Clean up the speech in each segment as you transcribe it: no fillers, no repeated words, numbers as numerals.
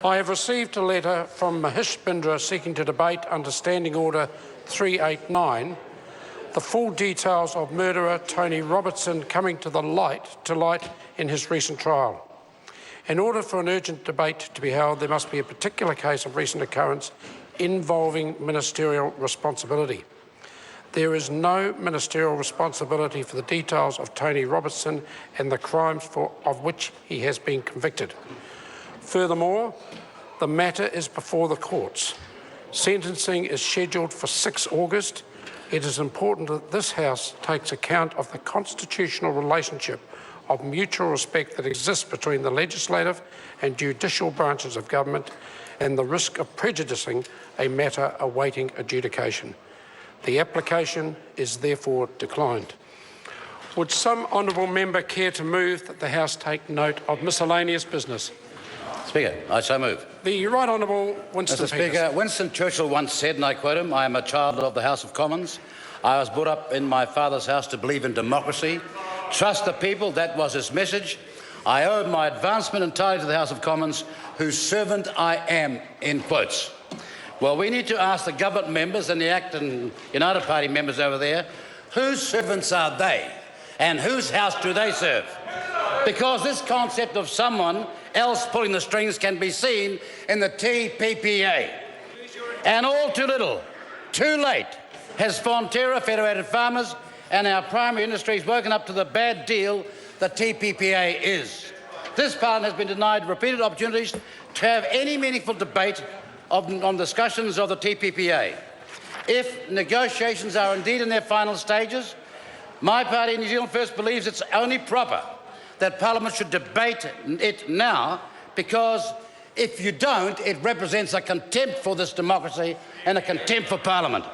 I have received a letter from Mahish Bindra seeking to debate under Standing Order 389 the full details of murderer Tony Robertson coming to light in his recent trial. In order for an urgent debate to be held, there must be a particular case of recent occurrence involving ministerial responsibility. There is no ministerial responsibility for the details of Tony Robertson and the crimes of which he has been convicted. Furthermore, the matter is before the courts. Sentencing is scheduled for 6 August. It is important that this House takes account of the constitutional relationship of mutual respect that exists between the legislative and judicial branches of government and the risk of prejudicing a matter awaiting adjudication. The application is therefore declined. Would some honourable member care to move that the House take note of miscellaneous business? Speaker, I so move. The Right Honourable Winston Mr. Speaker, Winston Churchill once said, and I quote him, "I am a child of the House of Commons. I was brought up in my father's house to believe in democracy. Trust the people," that was his message. "I owe my advancement entirely to the House of Commons, whose servant I am," in quotes. Well, we need to ask the government members and the ACT and United Party members over there, whose servants are they and whose house do they serve? Because this concept of someone else pulling the strings can be seen in the TPPA. And all too little, too late, has Fonterra, Federated Farmers and our primary industries woken up to the bad deal the TPPA is. This Parliament has been denied repeated opportunities to have any meaningful debate on discussions of the TPPA. If negotiations are indeed in their final stages, my party, New Zealand First, believes it's only proper that Parliament should debate it now, because if you don't, it represents a contempt for this democracy and a contempt for Parliament.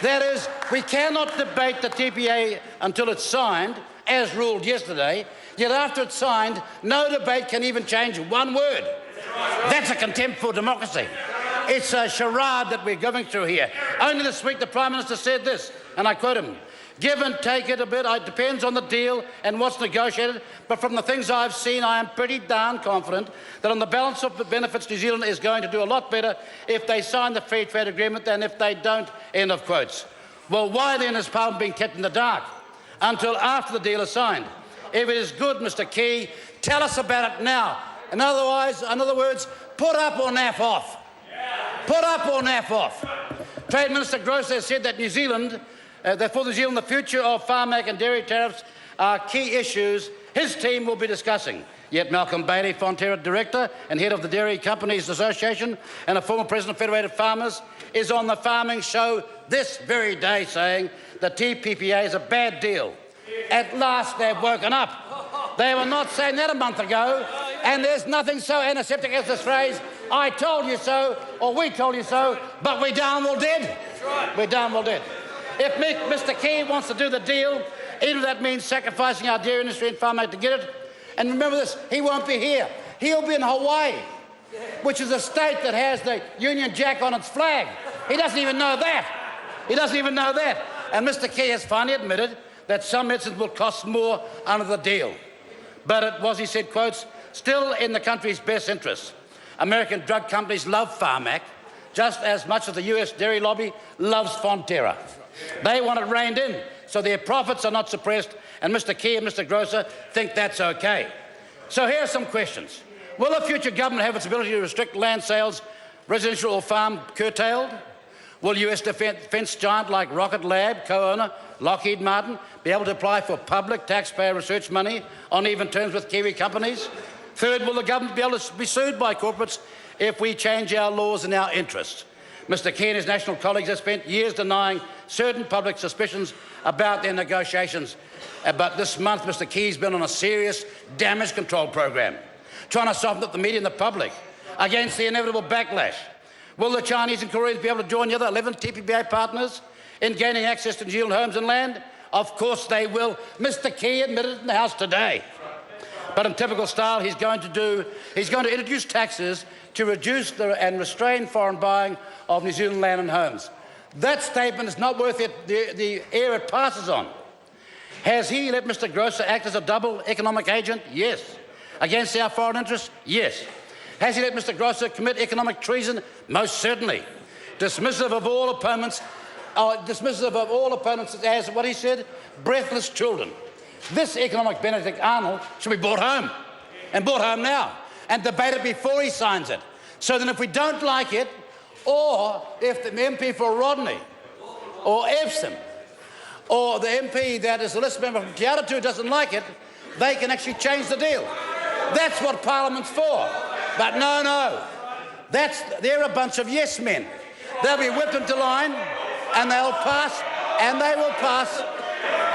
That is, we cannot debate the TPA until it's signed, as ruled yesterday, yet after it's signed, no debate can even change one word. That's a contempt for democracy. It's a charade that we're going through here. Only this week the Prime Minister said this, and I quote him, "Give and take it a bit, it depends on the deal and what's negotiated, but from the things I've seen, I am pretty darn confident that on the balance of the benefits, New Zealand is going to do a lot better if they sign the free trade agreement than if they don't," end of quotes. Well, why then is Parliament being kept in the dark until after the deal is signed? If it is good, Mr. Key, tell us about it now. In other words, put up or naff off. Put up or naff off. Trade Minister Grosser has said that for New Zealand, the future of farm-act and dairy tariffs are key issues his team will be discussing. Yet Malcolm Bailey, Fonterra Director and Head of the Dairy Companies Association and a former President of Federated Farmers, is on the farming show this very day saying the TPPA is a bad deal. At last they've woken up. They were not saying that a month ago, and there's nothing so antiseptic as this phrase, "I told you so," or "we told you so," but we darn well did. We darn well did. If Mr. Key wants to do the deal, even if that means sacrificing our dairy industry and farm aid to get it, and remember this, he won't be here. He'll be in Hawaii, which is a state that has the Union Jack on its flag. He doesn't even know that. He doesn't even know that. And Mr. Key has finally admitted that some medicines will cost more under the deal. But it was, he said, quotes, "still in the country's best interests." American drug companies love Farm-Act just as much as the US dairy lobby loves Fonterra. They want it reined in so their profits are not suppressed, and Mr. Key and Mr. Grosser think that's okay. So here are some questions. Will a future government have its ability to restrict land sales, residential or farm, curtailed? Will US defence giant like Rocket Lab, co-owner Lockheed Martin, be able to apply for public taxpayer research money on even terms with Kiwi companies? Third, will the government be able to be sued by corporates if we change our laws in our interests? Mr. Key and his national colleagues have spent years denying certain public suspicions about their negotiations. But this month, Mr. Key's been on a serious damage control program, trying to soften up the media and the public against the inevitable backlash. Will the Chinese and Koreans be able to join the other 11 TPPA partners in gaining access to New Zealand homes and land? Of course they will. Mr. Key admitted it in the House today. But in typical style, he's going to introduce taxes to reduce and restrain foreign buying of New Zealand land and homes. That statement is not worth the air it passes on. Has he let Mr. Grosser act as a double economic agent? Yes. Against our foreign interests? Yes. Has he let Mr Grosser commit economic treason? Most certainly. Dismissive of all opponents as, what he said, breathless children. This economic Benedict Arnold should be brought home, and brought home now, and debated before he signs it. So that if we don't like it, or if the MP for Rodney, or Epsom, or the MP that is the list member from Te Aratū doesn't like it, they can actually change the deal. That's what Parliament's for. But no, they're a bunch of yes men. They'll be whipped into line, and they'll pass, and they will pass.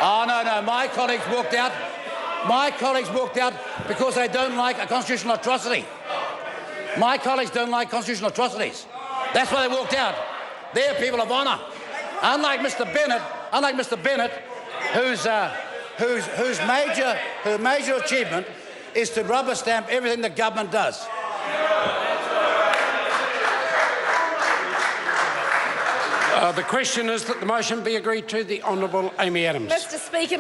Oh, no, my colleagues walked out. My colleagues walked out because they don't like a constitutional atrocity. My colleagues don't like constitutional atrocities. That's why they walked out. They're people of honour. Unlike Mr Bennett, whose major achievement is to rubber stamp everything the government does. The question is that the motion be agreed to. The Honourable Amy Adams. Mr Speaker,